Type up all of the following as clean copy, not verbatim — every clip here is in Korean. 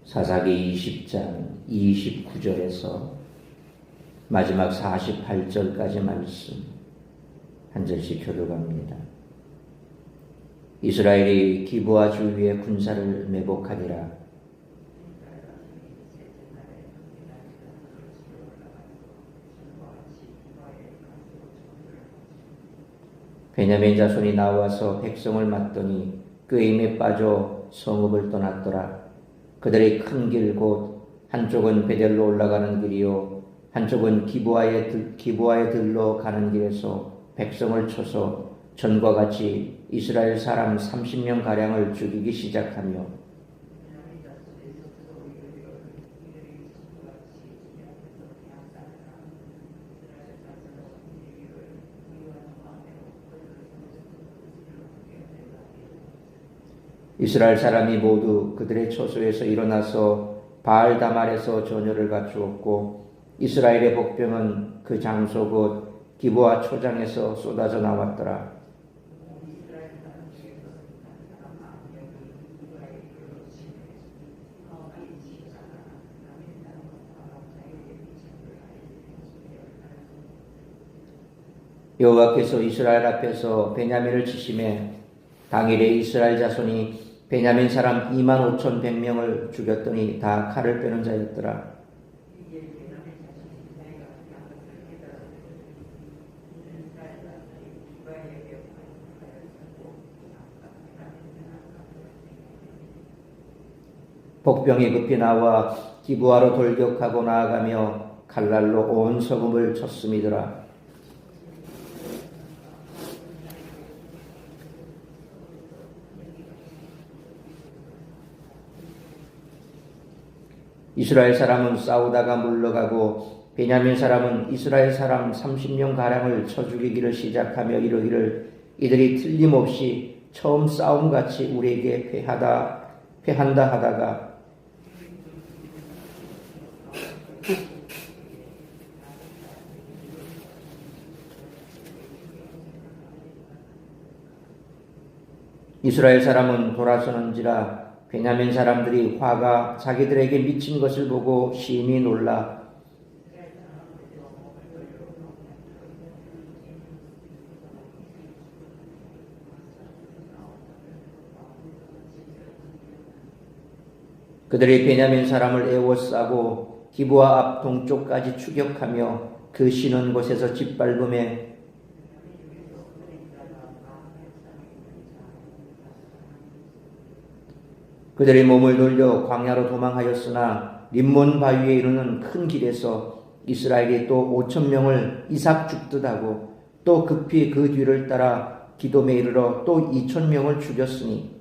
사사기 20장 29절에서 마지막 48절까지 말씀 한 절씩 교독합니다. 이스라엘이 기브아 주위의 군사를 매복하니라. 베냐민 자손이 나와서 백성을 맞더니 꾀임에 빠져 성읍을 떠났더라. 그들의 큰 길 곧 한쪽은 베델로 올라가는 길이요 한쪽은 기브아에 들러 가는 길에서 백성을 쳐서 전과 같이 이스라엘 사람 30명 가량을 죽이기 시작하며 이스라엘 사람이 모두 그들의 처소에서 일어나서 바알다말에서 전열을 갖추었고 이스라엘의 복병은 그 장소 곧 기브아 초장에서 쏟아져 나왔더라. 여호와께서 이스라엘 앞에서 베냐민을 치심에 당일에 이스라엘 자손이 베냐민 사람 25,100명을 죽였더니 다 칼을 빼는 자였더라. 복병이 급히 나와 기브아로 돌격하고 나아가며 칼날로 온 성읍을 쳤음이더라. 이스라엘 사람은 싸우다가 물러가고 베냐민 사람은 이스라엘 사람 30명 가량을 쳐 죽이기를 시작하며 이르기를 이들이 틀림없이 처음 싸움같이 우리에게 패한다 하다가 이스라엘 사람은 돌아서는지라 베냐민 사람들이 화가 자기들에게 미친 것을 보고 심히 놀라 그들이 베냐민 사람을 에워싸고 기브아 앞 동쪽까지 추격하며 그 쉬는 곳에서 짓밟음에 그들의 몸을 돌려 광야로 도망하였으나 림몬 바위에 이르는 큰 길에서 이스라엘이 또 5,000명을 이삭 죽듯 하고 또 급히 그 뒤를 따라 기돔에 이르러 또 2,000명을 죽였으니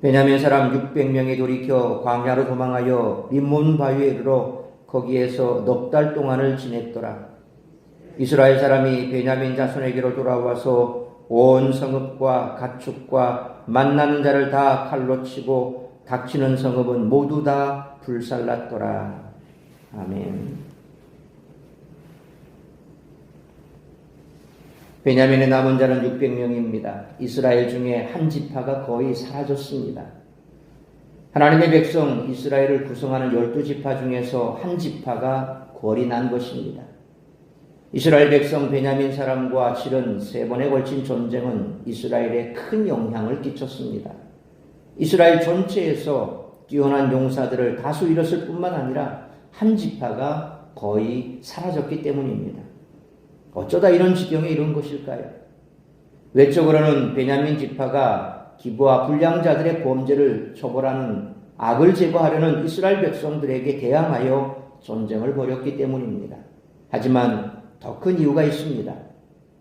베냐민 사람 600명이 돌이켜 광야로 도망하여 림몬 바위에 이르러 거기에서 넉 달 동안을 지냈더라. 이스라엘 사람이 베냐민 자손에게로 돌아와서 온 성읍과 가축과 만나는 자를 다 칼로 치고 닥치는 성읍은 모두 다 불살랐더라. 아멘. 베냐민의 남은 자는 600명입니다. 이스라엘 중에 한 지파가 거의 사라졌습니다. 하나님의 백성 이스라엘을 구성하는 12지파 중에서 한 지파가 궐이 난 것입니다. 이스라엘 백성 베냐민 사람과 치른 3번에 걸친 전쟁은 이스라엘에 큰 영향을 끼쳤습니다. 이스라엘 전체에서 뛰어난 용사들을 다수 잃었을 뿐만 아니라 한 지파가 거의 사라졌기 때문입니다. 어쩌다 이런 지경에 이른 것일까요? 외적으로는 베냐민 지파가 기브아 불량자들의 범죄를 처벌하는 악을 제거하려는 이스라엘 백성들에게 대항하여 전쟁을 벌였기 때문입니다. 하지만 더 큰 이유가 있습니다.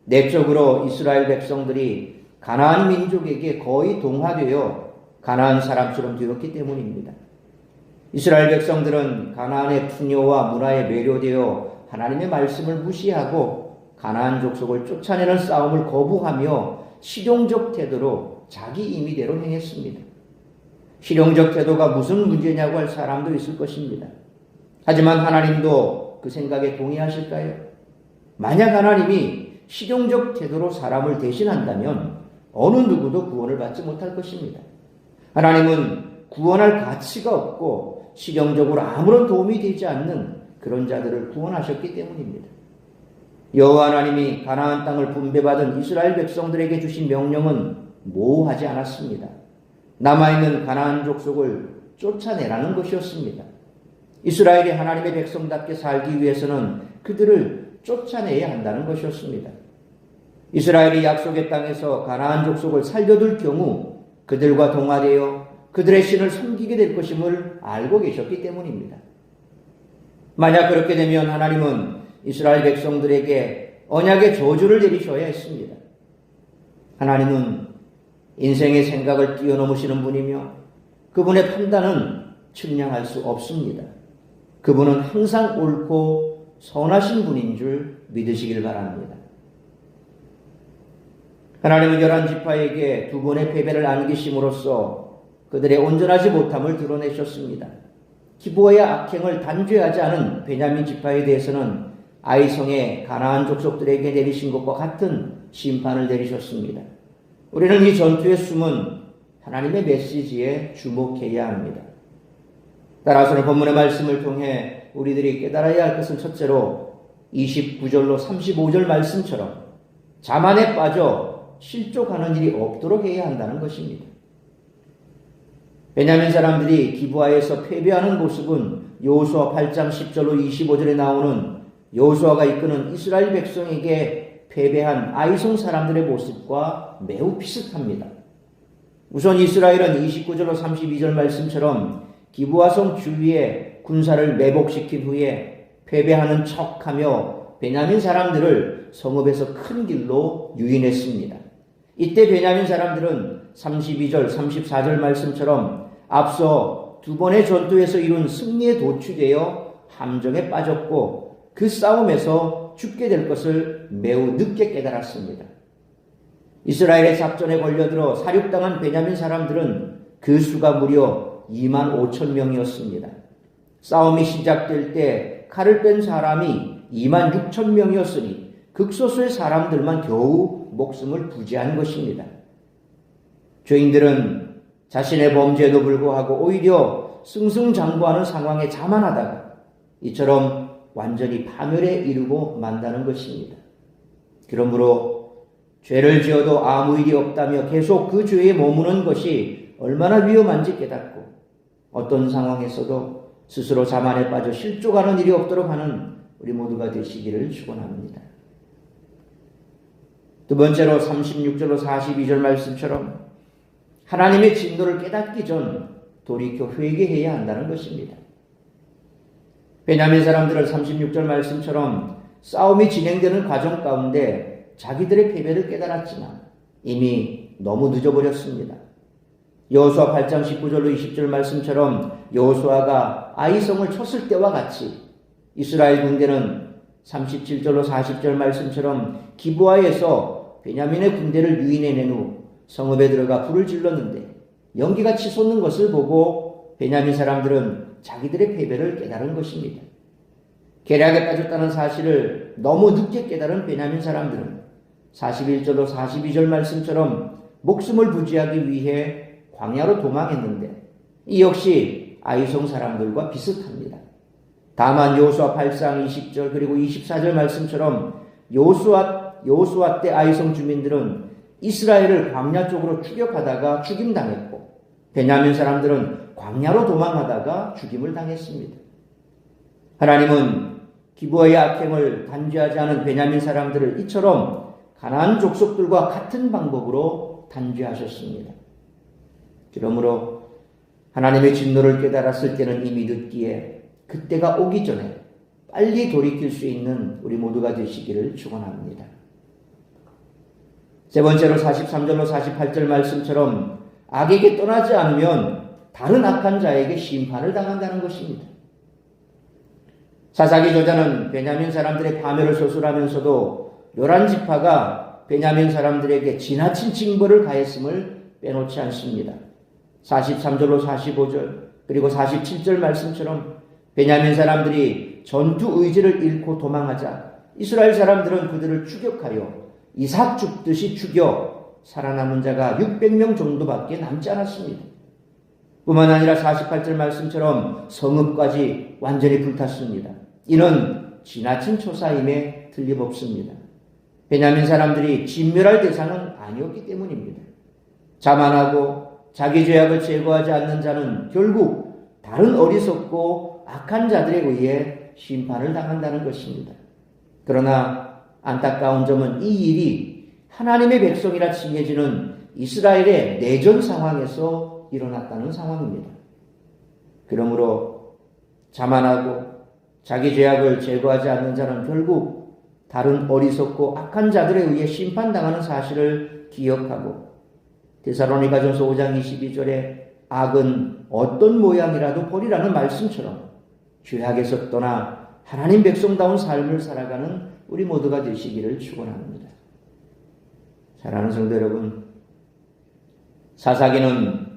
내적으로 이스라엘 백성들이 가나안 민족에게 거의 동화되어 가나안 사람처럼 되었기 때문입니다. 이스라엘 백성들은 가나안의 풍요와 문화에 매료되어 하나님의 말씀을 무시하고 가나안 족속을 쫓아내는 싸움을 거부하며 실용적 태도로 자기 임의대로 행했습니다. 실용적 태도가 무슨 문제냐고 할 사람도 있을 것입니다. 하지만 하나님도 그 생각에 동의하실까요? 만약 하나님이 실용적 태도로 사람을 대신한다면 어느 누구도 구원을 받지 못할 것입니다. 하나님은 구원할 가치가 없고 실용적으로 아무런 도움이 되지 않는 그런 자들을 구원하셨기 때문입니다. 여호와 하나님이 가나안 땅을 분배받은 이스라엘 백성들에게 주신 명령은 모호하지 않았습니다. 남아있는 가나안 족속을 쫓아내라는 것이었습니다. 이스라엘이 하나님의 백성답게 살기 위해서는 그들을 쫓아내야 한다는 것이었습니다. 이스라엘이 약속의 땅에서 가나안 족속을 살려둘 경우 그들과 동화되어 그들의 신을 섬기게 될 것임을 알고 계셨기 때문입니다. 만약 그렇게 되면 하나님은 이스라엘 백성들에게 언약의 저주를 내리셔야 했습니다. 하나님은 인생의 생각을 뛰어넘으시는 분이며 그분의 판단은 측량할 수 없습니다. 그분은 항상 옳고 선하신 분인 줄 믿으시길 바랍니다. 하나님은 11지파에게 두 번의 패배를 안기심으로써 그들의 온전하지 못함을 드러내셨습니다. 기브와의 악행을 단죄하지 않은 베냐민 지파에 대해서는 아이성의 가나안 족속들에게 내리신 것과 같은 심판을 내리셨습니다. 우리는 이 전투의 숨은 하나님의 메시지에 주목해야 합니다. 따라서는 본문의 말씀을 통해 우리들이 깨달아야 할 것은 첫째로 29절로 35절 말씀처럼 자만에 빠져 실족하는 일이 없도록 해야 한다는 것입니다. 베냐민 사람들이 기브아에서 패배하는 모습은 여호수아 8장 10절로 25절에 나오는 여호수아가 이끄는 이스라엘 백성에게 패배한 아이성 사람들의 모습과 매우 비슷합니다. 우선 이스라엘은 29절로 32절 말씀처럼 기브아성 주위에 군사를 매복시킨 후에 패배하는 척하며 베냐민 사람들을 성읍에서 큰 길로 유인했습니다. 이때 베냐민 사람들은 32절, 34절 말씀처럼 앞서 두 번의 전투에서 이룬 승리에 도취되어 함정에 빠졌고 그 싸움에서 죽게 될 것을 매우 늦게 깨달았습니다. 이스라엘의 작전에 걸려들어 사륙당한 베냐민 사람들은 그 수가 무려 2만 5천 명이었습니다. 싸움이 시작될 때 칼을 뺀 사람이 2만 6천 명이었으니 극소수의 사람들만 겨우 목숨을 부지한 것입니다. 죄인들은 자신의 범죄에도 불구하고 오히려 승승장구하는 상황에 자만하다가 이처럼 완전히 파멸에 이르고 만다는 것입니다. 그러므로 죄를 지어도 아무 일이 없다며 계속 그 죄에 머무는 것이 얼마나 위험한지 깨닫고 어떤 상황에서도 스스로 자만에 빠져 실족하는 일이 없도록 하는 우리 모두가 되시기를 축원합니다. 두 번째로 36절로 42절 말씀처럼 하나님의 진노를 깨닫기 전 돌이켜 회개해야 한다는 것입니다. 베냐민 사람들은 36절 말씀처럼 싸움이 진행되는 과정 가운데 자기들의 패배를 깨달았지만 이미 너무 늦어버렸습니다. 여호수아 8장 19절로 20절 말씀처럼 여호수아가 아이성을 쳤을 때와 같이 이스라엘 군대는 37절로 40절 말씀처럼 기브아에서 베냐민의 군대를 유인해낸 후 성읍에 들어가 불을 질렀는데 연기가 치솟는 것을 보고 베냐민 사람들은 자기들의 패배를 깨달은 것입니다. 계략에 빠졌다는 사실을 너무 늦게 깨달은 베냐민 사람들은 41절로 42절 말씀처럼 목숨을 부지하기 위해 광야로 도망했는데 이 역시 아이성 사람들과 비슷합니다. 다만 여호수아 8장 20절 그리고 24절 말씀처럼 여호수아 때 아이성 주민들은 이스라엘을 광야 쪽으로 추격하다가 죽임당했고 베냐민 사람들은 광야로 도망하다가 죽임을 당했습니다. 하나님은 기브아의 악행을 단죄하지 않은 베냐민 사람들을 이처럼 가나안 족속들과 같은 방법으로 단죄하셨습니다. 그러므로 하나님의 진노를 깨달았을 때는 이미 늦기에 그때가 오기 전에 빨리 돌이킬 수 있는 우리 모두가 되시기를 축원합니다. 세 번째로 43절로 48절 말씀처럼 악에게 떠나지 않으면 다른 악한 자에게 심판을 당한다는 것입니다. 사사기 저자는 베냐민 사람들의 파멸을 서술하면서도 11지파가 베냐민 사람들에게 지나친 징벌을 가했음을 빼놓지 않습니다. 43절로 45절 그리고 47절 말씀처럼 베냐민 사람들이 전투 의지를 잃고 도망하자 이스라엘 사람들은 그들을 추격하여 이삭 죽듯이 죽여 살아남은 자가 600명 정도밖에 남지 않았습니다. 뿐만 아니라 48절 말씀처럼 성읍까지 완전히 불탔습니다. 이는 지나친 초사임에 틀림없습니다. 베냐민 사람들이 진멸할 대상은 아니었기 때문입니다. 자만하고 자기 죄악을 제거하지 않는 자는 결국 다른 어리석고 악한 자들에 의해 심판을 당한다는 것입니다. 그러나 안타까운 점은 이 일이 하나님의 백성이라 칭해지는 이스라엘의 내전 상황에서 일어났다는 상황입니다. 그러므로 자만하고 자기 죄악을 제거하지 않는 자는 결국 다른 어리석고 악한 자들에 의해 심판당하는 사실을 기억하고 데살로니가전서 5장 22절에 악은 어떤 모양이라도 버리라는 말씀처럼 죄악에서 떠나 하나님 백성다운 삶을 살아가는 우리 모두가 되시기를 축원합니다. 사랑하는 성도 여러분, 사사기는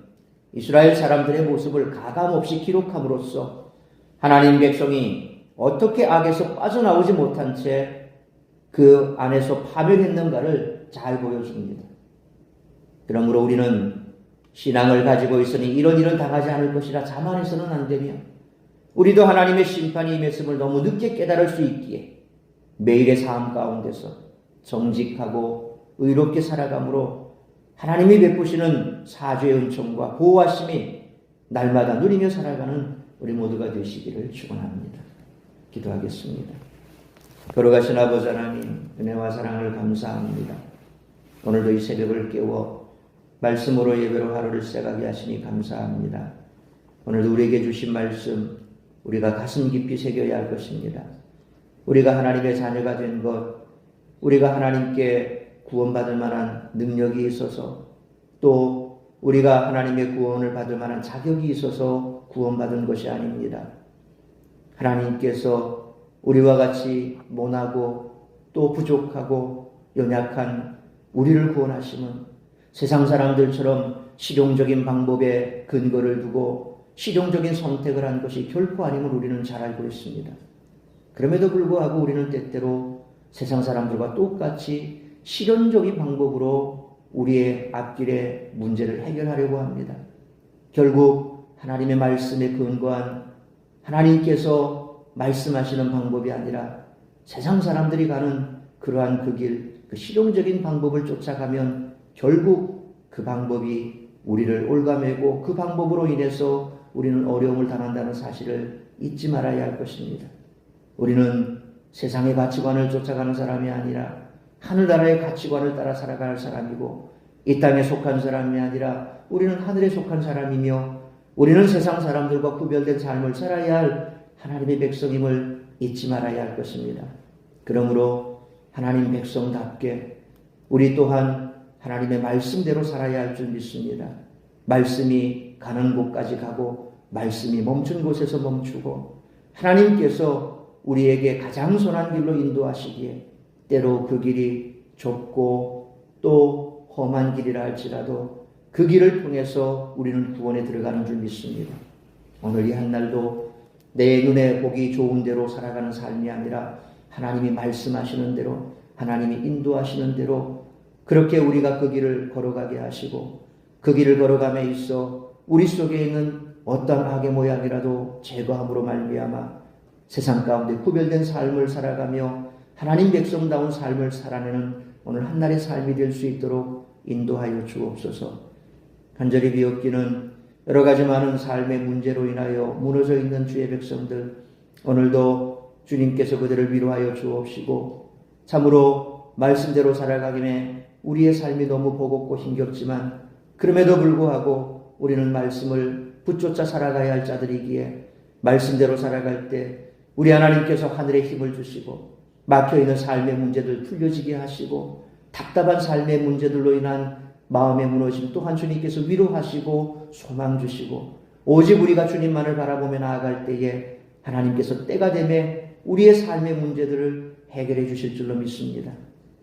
이스라엘 사람들의 모습을 가감없이 기록함으로써 하나님 백성이 어떻게 악에서 빠져나오지 못한 채 그 안에서 파멸했는가를 잘 보여줍니다. 그러므로 우리는 신앙을 가지고 있으니 이런 당하지 않을 것이라 자만해서는 안 되며 우리도 하나님의 심판이 임했음을 너무 늦게 깨달을 수 있기에 매일의 삶 가운데서 정직하고 의롭게 살아감으로 하나님이 베푸시는 사죄의 은총과 보호하심이 날마다 누리며 살아가는 우리 모두가 되시기를 축원합니다. 기도하겠습니다. 걸어가신 아버지 하나님, 은혜와 사랑을 감사합니다. 오늘도 이 새벽을 깨워 말씀으로 예배로 하루를 시작하게 하시니 감사합니다. 오늘도 우리에게 주신 말씀 우리가 가슴 깊이 새겨야 할 것입니다. 우리가 하나님의 자녀가 된 것, 우리가 하나님께 구원받을 만한 능력이 있어서 또 우리가 하나님의 구원을 받을 만한 자격이 있어서 구원받은 것이 아닙니다. 하나님께서 우리와 같이 모나고 또 부족하고 연약한 우리를 구원하심은 세상 사람들처럼 실용적인 방법에 근거를 두고 실용적인 선택을 한 것이 결코 아님을 우리는 잘 알고 있습니다. 그럼에도 불구하고 우리는 때때로 세상 사람들과 똑같이 실현적인 방법으로 우리의 앞길의 문제를 해결하려고 합니다. 결국 하나님의 말씀에 근거한 하나님께서 말씀하시는 방법이 아니라 세상 사람들이 가는 그러한 그 길, 그 실용적인 방법을 쫓아가면 결국 그 방법이 우리를 올가매고 그 방법으로 인해서 우리는 어려움을 당한다는 사실을 잊지 말아야 할 것입니다. 우리는 세상의 가치관을 쫓아가는 사람이 아니라 하늘나라의 가치관을 따라 살아갈 사람이고 이 땅에 속한 사람이 아니라 우리는 하늘에 속한 사람이며 우리는 세상 사람들과 구별된 삶을 살아야 할 하나님의 백성임을 잊지 말아야 할 것입니다. 그러므로 하나님 백성답게 우리 또한 하나님의 말씀대로 살아야 할 줄 믿습니다. 말씀이 가는 곳까지 가고 말씀이 멈춘 곳에서 멈추고 하나님께서 우리에게 가장 선한 길로 인도하시기에 때로 그 길이 좁고 또 험한 길이라 할지라도 그 길을 통해서 우리는 구원에 들어가는 줄 믿습니다. 오늘 이 한날도 내 눈에 보기 좋은 대로 살아가는 삶이 아니라 하나님이 말씀하시는 대로 하나님이 인도하시는 대로 그렇게 우리가 그 길을 걸어가게 하시고 그 길을 걸어감에 있어 우리 속에 있는 어떤 악의 모양이라도 제거함으로 말미암아 세상 가운데 구별된 삶을 살아가며 하나님 백성다운 삶을 살아내는 오늘 한날의 삶이 될 수 있도록 인도하여 주옵소서. 간절히 비옵기는 여러 가지 많은 삶의 문제로 인하여 무너져 있는 주의 백성들, 오늘도 주님께서 그들을 위로하여 주옵시고 참으로 말씀대로 살아가기에 우리의 삶이 너무 버겁고 힘겹지만 그럼에도 불구하고 우리는 말씀을 붙잡아 살아가야 할 자들이기에 말씀대로 살아갈 때 우리 하나님께서 하늘의 힘을 주시고 막혀있는 삶의 문제들 풀려지게 하시고 답답한 삶의 문제들로 인한 마음의 무너짐 또한 주님께서 위로하시고 소망 주시고 오직 우리가 주님만을 바라보며 나아갈 때에 하나님께서 때가 되매 우리의 삶의 문제들을 해결해 주실 줄로 믿습니다.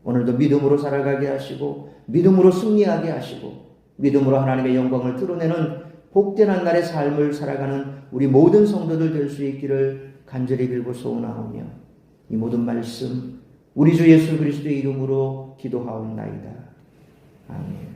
오늘도 믿음으로 살아가게 하시고 믿음으로 승리하게 하시고 믿음으로 하나님의 영광을 드러내는 복된 한 날의 삶을 살아가는 우리 모든 성도들 될 수 있기를 간절히 빌고 소원하오며 이 모든 말씀 우리 주 예수 그리스도의 이름으로 기도하옵나이다. 아멘.